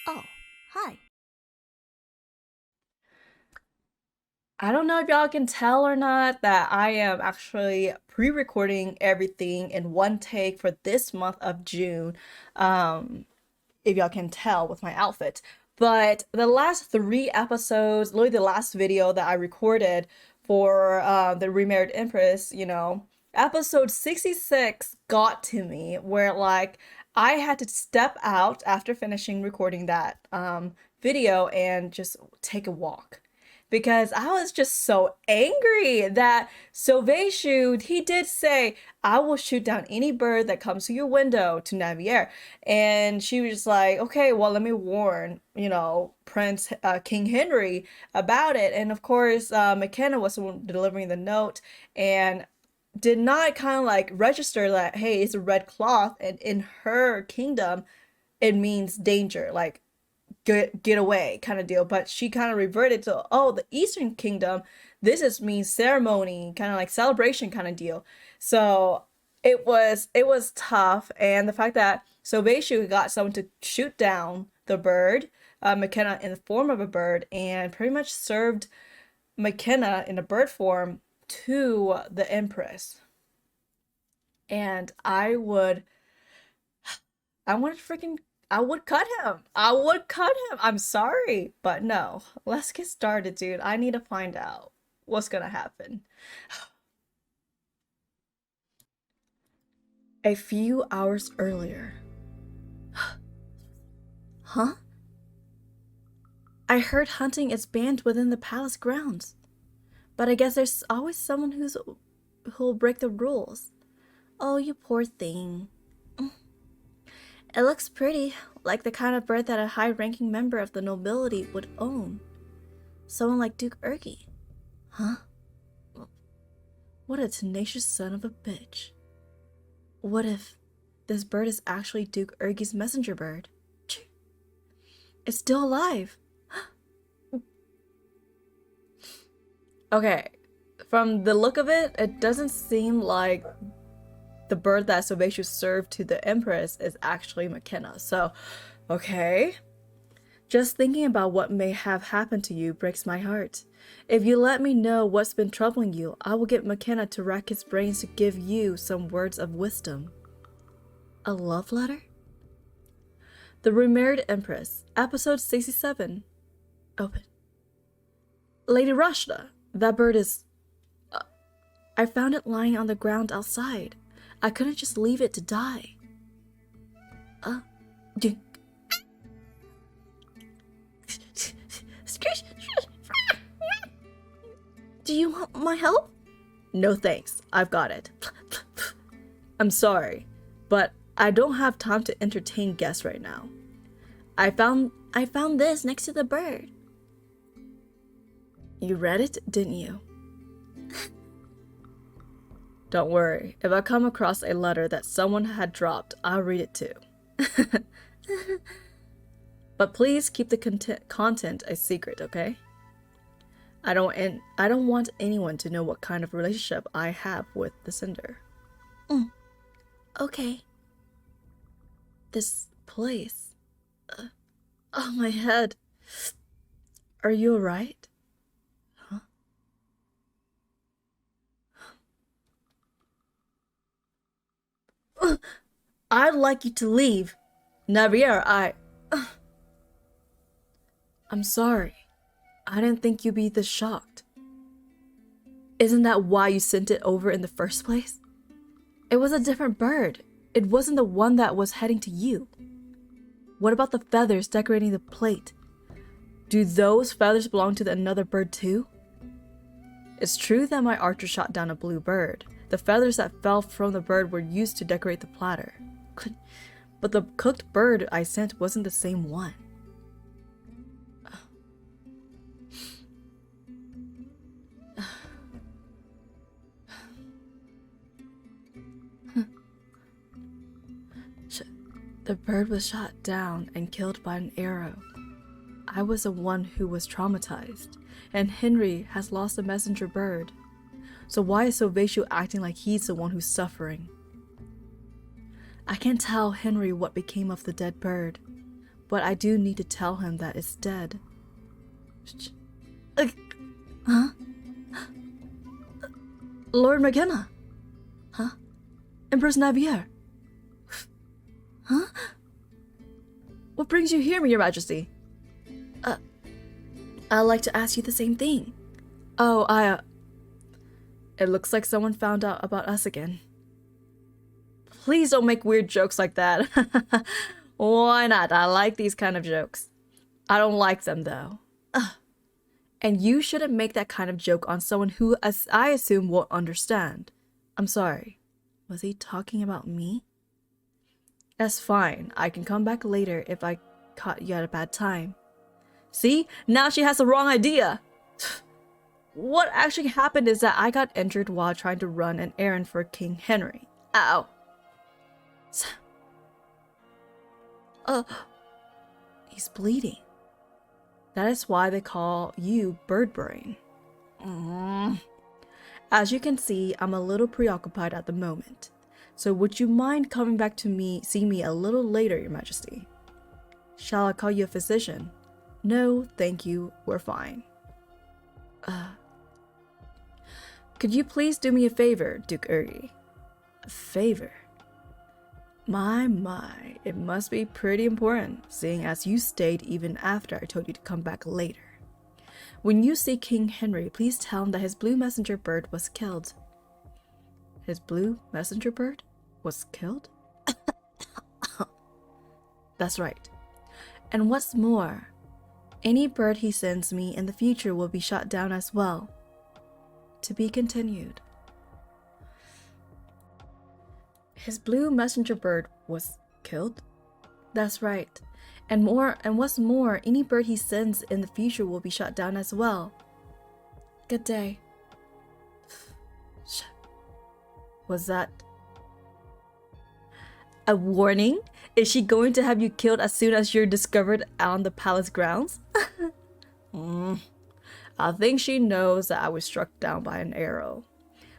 Oh, hi. I don't know if y'all can tell or not that I am actually pre-recording everything in one take for this month of June. If y'all can tell with my outfit. But the last three episodes, literally the last video that I recorded for the Remarried Empress, episode 66 got to me where like I had to step out after finishing recording that video and just take a walk because I was just so angry that Sovieshu, he did say, I will shoot down any bird that comes to your window to Navier. And she was just like, okay, well, let me warn, Prince King Henry about it. And of course, McKenna was the one delivering the note and did not kind of like register that, hey, it's a red cloth. And in her kingdom, it means danger. Like, get away kind of deal, but she kind of reverted to, oh, the Eastern Kingdom, this is means ceremony, kind of like celebration kind of deal. So it was tough, and the fact that Sobeishu got someone to shoot down the bird, McKenna, in the form of a bird, and pretty much served McKenna in a bird form to the Empress. And I would freaking, I would cut him. I would cut him. I'm sorry, but no. Let's get started, dude. I need to find out what's gonna happen. A few hours earlier. Huh? I heard hunting is banned within the palace grounds. But I guess there's always someone who'll break the rules. Oh, you poor thing. It looks pretty, like the kind of bird that a high-ranking member of the nobility would own. Someone like Duke Ergie. Huh? What a tenacious son of a bitch. What if this bird is actually Duke Ergie's messenger bird? It's still alive. Okay, from the look of it, it doesn't seem like the bird that Sobeishu served to the Empress is actually McKenna. So, okay. Just thinking about what may have happened to you breaks my heart. If you let me know what's been troubling you, I will get McKenna to rack his brains to give you some words of wisdom. A love letter? The Remarried Empress, episode 67. Open. Lady Rashta, that bird is... I found it lying on the ground outside. I couldn't just leave it to die. Do you want my help? No thanks, I've got it. I'm sorry, but I don't have time to entertain guests right now. I found this next to the bird. You read it, didn't you? Don't worry, if I come across a letter that someone had dropped, I'll read it too. But please keep the content a secret, okay? I don't want anyone to know what kind of relationship I have with the sender. Okay. This place. Oh, my head. Are you alright? Huh? I'd like you to leave. Navier, I'm sorry. I didn't think you'd be this shocked. Isn't that why you sent it over in the first place? It was a different bird. It wasn't the one that was heading to you. What about the feathers decorating the plate? Do those feathers belong to another bird too? It's true that my archer shot down a blue bird. The feathers that fell from the bird were used to decorate the platter. But the cooked bird I sent wasn't the same one. The bird was shot down and killed by an arrow. I was the one who was traumatized, and Henry has lost a messenger bird. So why is Sovieshu acting like he's the one who's suffering? I can't tell Henry what became of the dead bird, but I do need to tell him that it's dead. Huh? Lord McKenna? Huh? Empress Navier? Huh? What brings you here, Your Majesty? I'd like to ask you the same thing. Oh, it looks like someone found out about us again. Please don't make weird jokes like that. Why not? I like these kind of jokes. I don't like them, though. And you shouldn't make that kind of joke on someone who, as I assume, won't understand. I'm sorry. Was he talking about me? That's fine. I can come back later if I caught you at a bad time. See? Now she has the wrong idea. What actually happened is that I got injured while trying to run an errand for King Henry. Ow. He's bleeding. That is why they call you Bird Brain. As you can see, I'm a little preoccupied at the moment. So would you mind coming back to see me a little later, Your Majesty? Shall I call you a physician? No, thank you. We're fine. Could you please do me a favor, Duke Urgi? A favor? My, it must be pretty important, seeing as you stayed even after I told you to come back later. When you see King Henry, please tell him that his blue messenger bird was killed. His blue messenger bird was killed? That's right. And what's more, any bird he sends me in the future will be shot down as well. To be continued. His blue messenger bird was killed? That's right. And what's more, any bird he sends in the future will be shot down as well. Good day. Was that a warning? Is she going to have you killed as soon as you're discovered on the palace grounds? I think she knows that I was struck down by an arrow.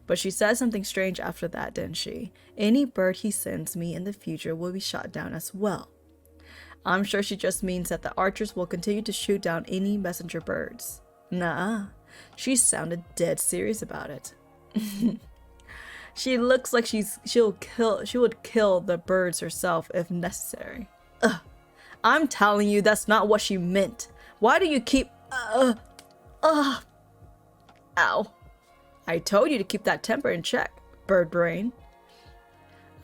But she said something strange after that, didn't she? Any bird he sends me in the future will be shot down as well. I'm sure she just means that the archers will continue to shoot down any messenger birds. Nah, she sounded dead serious about it. She looks like she would kill the birds herself if necessary. I'm telling you, that's not what she meant. Why do you keep Ow. I told you to keep that temper in check, bird brain.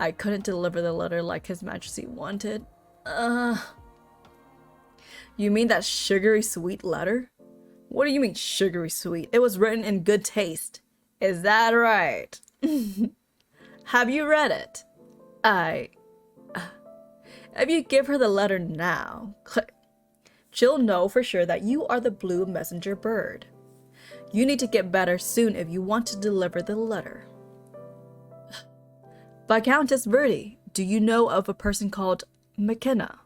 I couldn't deliver the letter like His Majesty wanted. You mean that sugary sweet letter? What do you mean sugary sweet? It was written in good taste. Is that right? Have you read it? If you give her the letter now, she'll know for sure that you are the blue messenger bird. You need to get better soon if you want to deliver the letter. Viscountess Verdi, do you know of a person called McKenna?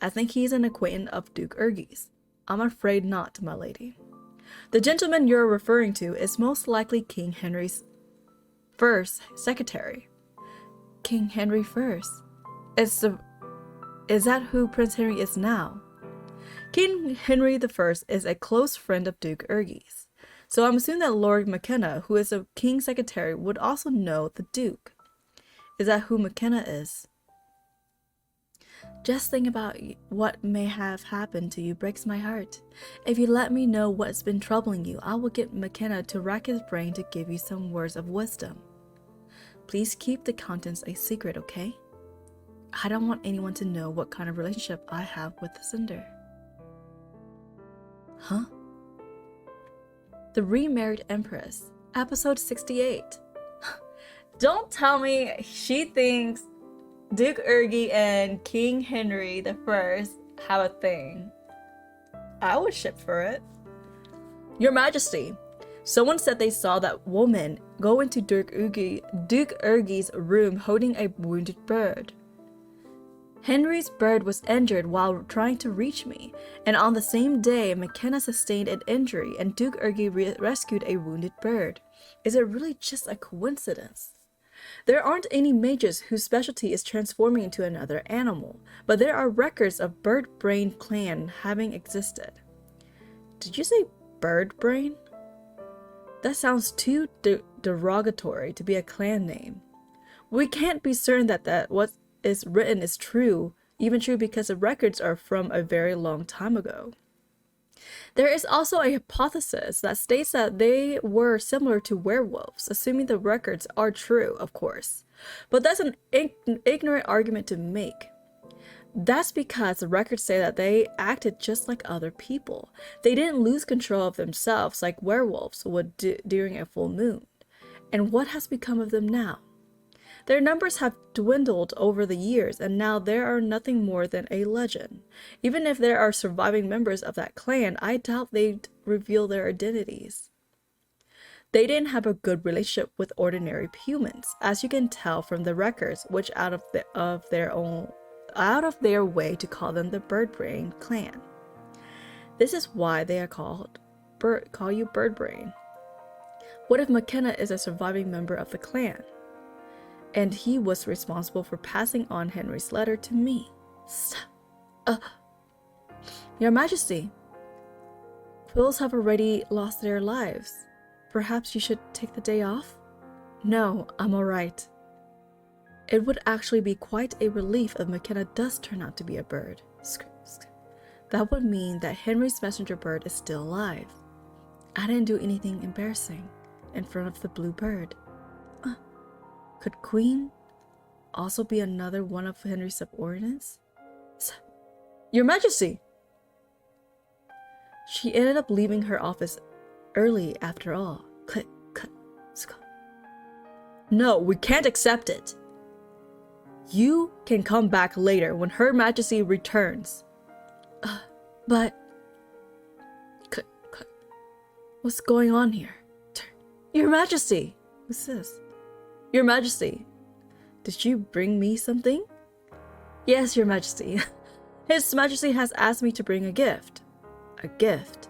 I think he's an acquaintance of Duke Urgi's. I'm afraid not, my lady. The gentleman you're referring to is most likely King Henry's first secretary. King Henry first? Is that who Prince Henry is now? King Henry I is a close friend of Duke Urgi's, so I'm assuming that Lord McKenna, who is a king's secretary, would also know the Duke. Is that who McKenna is? Just think about what may have happened to you breaks my heart. If you let me know what's been troubling you, I will get McKenna to rack his brain to give you some words of wisdom. Please keep the contents a secret, okay? I don't want anyone to know what kind of relationship I have with the sender. Huh? The Remarried Empress, episode 68. Don't tell me she thinks Duke Urgi and King Henry I have a thing. I would ship for it. Your Majesty, someone said they saw that woman go into Duke Urgi's room holding a wounded bird. Henry's bird was injured while trying to reach me, and on the same day, McKenna sustained an injury and Duke Urgi rescued a wounded bird. Is it really just a coincidence? There aren't any mages whose specialty is transforming into another animal, but there are records of bird brain clan having existed. Did you say bird brain? That sounds too derogatory to be a clan name. We can't be certain that what is written is true, even true because the records are from a very long time ago. There is also a hypothesis that states that they were similar to werewolves, assuming the records are true, of course. But that's an ignorant argument to make. That's because the records say that they acted just like other people. They didn't lose control of themselves like werewolves would during a full moon. And what has become of them now? Their numbers have dwindled over the years, and now there are nothing more than a legend. Even if there are surviving members of that clan, I doubt they'd reveal their identities. They didn't have a good relationship with ordinary humans, as you can tell from the records, which out of their way to call them the Birdbrain clan. This is why they are call you Birdbrain. What if McKenna is a surviving member of the clan? And he was responsible for passing on Henry's letter to me. Your Majesty, quills have already lost their lives. Perhaps you should take the day off? No, I'm alright. It would actually be quite a relief if McKenna does turn out to be a bird. That would mean that Henry's messenger bird is still alive. I didn't do anything embarrassing in front of the blue bird. Could Queen also be another one of Henry's subordinates? Your Majesty! She ended up leaving her office early after all. Click, cut, scut. No, we can't accept it. You can come back later when Her Majesty returns. But... Cut, cut. What's going on here? Your Majesty! Who's this? Your Majesty, did you bring me something? Yes, Your Majesty. His Majesty has asked me to bring a gift. A gift?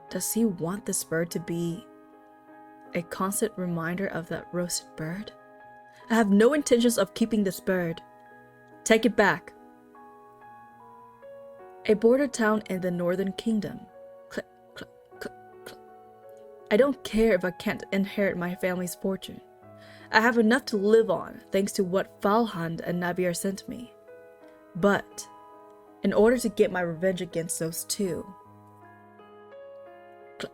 Does he want this bird to be a constant reminder of that roasted bird? I have no intentions of keeping this bird. Take it back. A border town in the Northern Kingdom. Click, click, click, click. I don't care if I can't inherit my family's fortune. I have enough to live on thanks to what Falhand and Navier sent me. But, in order to get my revenge against those two... Click,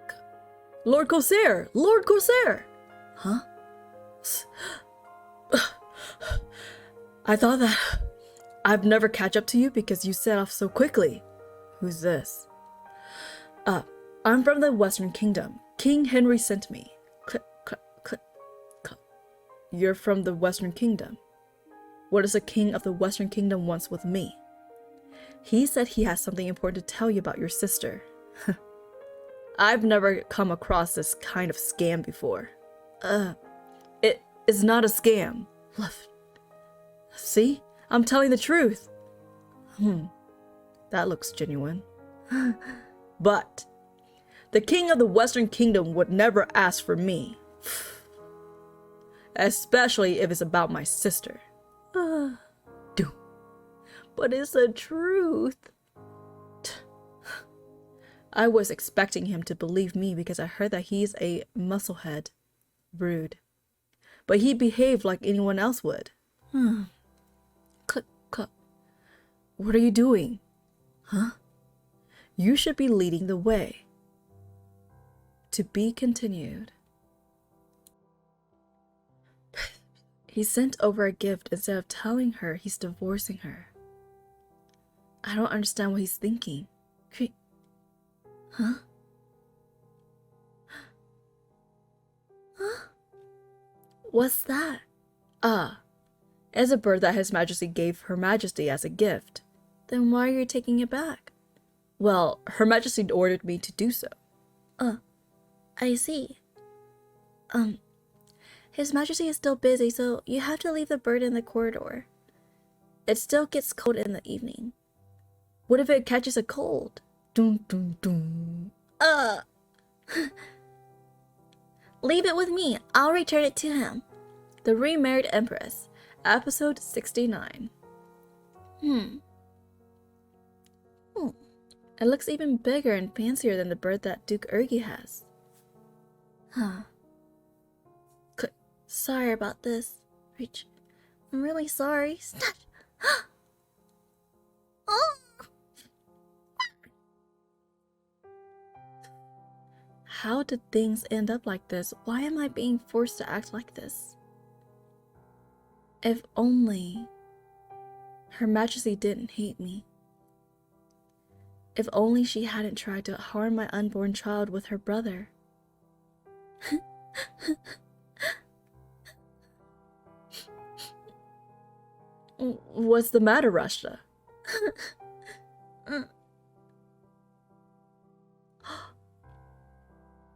click. Lord Kosair! Lord Kosair! Huh? I thought that I've never catch up to you because you set off so quickly. Who's this? I'm from the Western Kingdom. King Henry sent me. Click, click, click, click. You're from the Western Kingdom. What does the King of the Western Kingdom wants with me? He said he has something important to tell you about your sister. I've never come across this kind of scam before. It is not a scam. Left. See? I'm telling the truth. That looks genuine. But the King of the Western Kingdom would never ask for me. Especially if it's about my sister. But it's the truth. I was expecting him to believe me because I heard that he's a musclehead. Rude. But he behaved like anyone else would. Click, click. What are you doing? Huh? You should be leading the way. To be continued. He sent over a gift instead of telling her he's divorcing her. I don't understand what he's thinking. Huh? Huh? What's that? It's a bird that His Majesty gave Her Majesty as a gift. Then why are you taking it back? Well, Her Majesty ordered me to do so. I see. His Majesty is still busy, so you have to leave the bird in the corridor. it still gets cold in the evening. What if it catches a cold? Dun, dun, dun. Leave it with me. I'll return it to him. The Remarried Empress, episode 69. It looks even bigger and fancier than the bird that Duke Ergi has. Sorry about this. Reach. I'm really sorry. Snatch. Oh. How did things end up like this? Why am I being forced to act like this? If only Her Majesty didn't hate me. If only she hadn't tried to harm my unborn child with her brother. What's the matter, Rashta?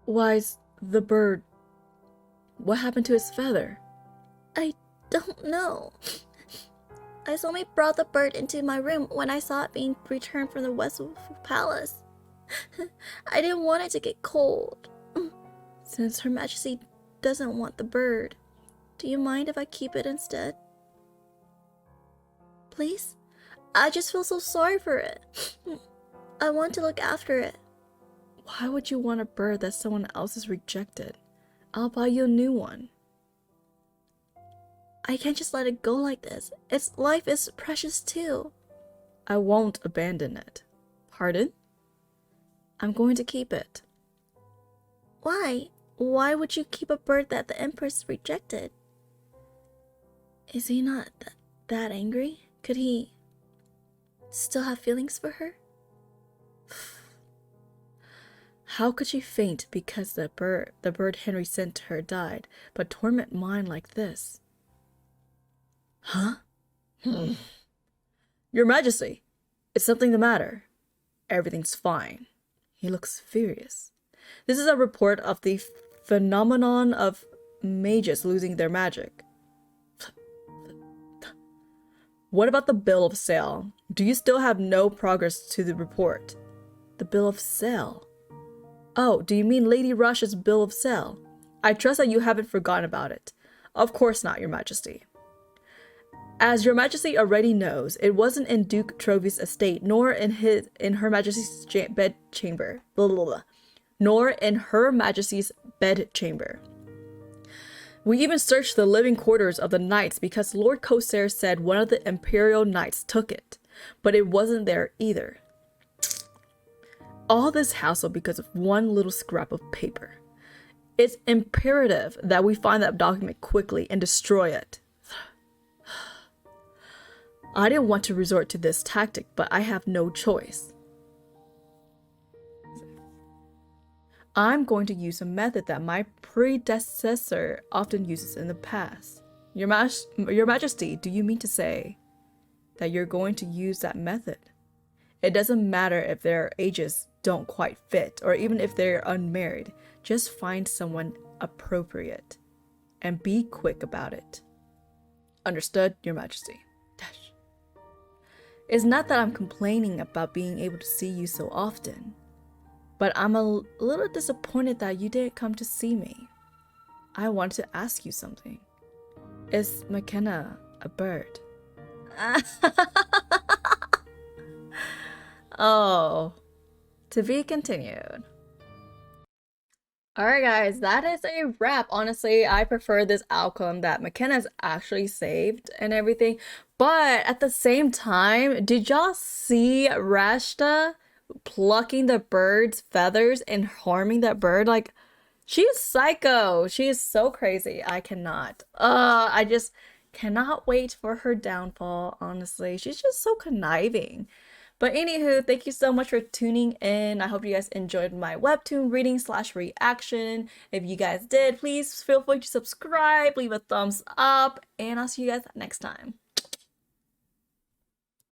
Why's the bird? What happened to his feather? I don't know. I only brought the bird into my room when I saw it being returned from the Westwood Palace. I didn't want it to get cold. Since Her Majesty doesn't want the bird, do you mind if I keep it instead? Please? I just feel so sorry for it. I want to look after it. Why would you want a bird that someone else has rejected? I'll buy you a new one. I can't just let it go like this. Its life is precious too. I won't abandon it. Pardon? I'm going to keep it. Why? Why would you keep a bird that the Empress rejected? Is he not that angry? Could he still have feelings for her? How could she faint because the bird Henry sent to her died, but torment mine like this? Huh? Your Majesty, is something the matter? Everything's fine. He looks furious. This is a report of the phenomenon of mages losing their magic. What about the bill of sale? Do you still have no progress to the report? The bill of sale? Oh, do you mean Lady Rush's bill of sale? I trust that you haven't forgotten about it. Of course not, Your Majesty. As Your Majesty already knows, it wasn't in Duke Trovy's estate, nor in Her Majesty's bedchamber. Nor in Her Majesty's bedchamber. We even searched the living quarters of the knights because Lord Kosair said one of the Imperial Knights took it, but it wasn't there either. All this hassle because of one little scrap of paper. It's imperative that we find that document quickly and destroy it. I didn't want to resort to this tactic, but I have no choice. I'm going to use a method that my predecessor often uses in the past. Your Majesty, do you mean to say that you're going to use that method? It doesn't matter if their ages don't quite fit, or even if they're unmarried. Just find someone appropriate, and be quick about it. Understood, Your Majesty. Dash. It's not that I'm complaining about being able to see you so often, but I'm a little disappointed that you didn't come to see me. I want to ask you something. Is McKenna a bird? Oh, to be continued. Alright guys, that is a wrap. Honestly, I prefer this outcome that McKenna's actually saved and everything. But at the same time, did y'all see Rashta plucking the bird's feathers and harming that bird? Like, she is psycho. She is so crazy. I cannot. I just cannot wait for her downfall, honestly. She's just so conniving. But anywho, thank you so much for tuning in. I hope you guys enjoyed my webtoon reading / reaction. If you guys did, please feel free to subscribe, leave a thumbs up, and I'll see you guys next time.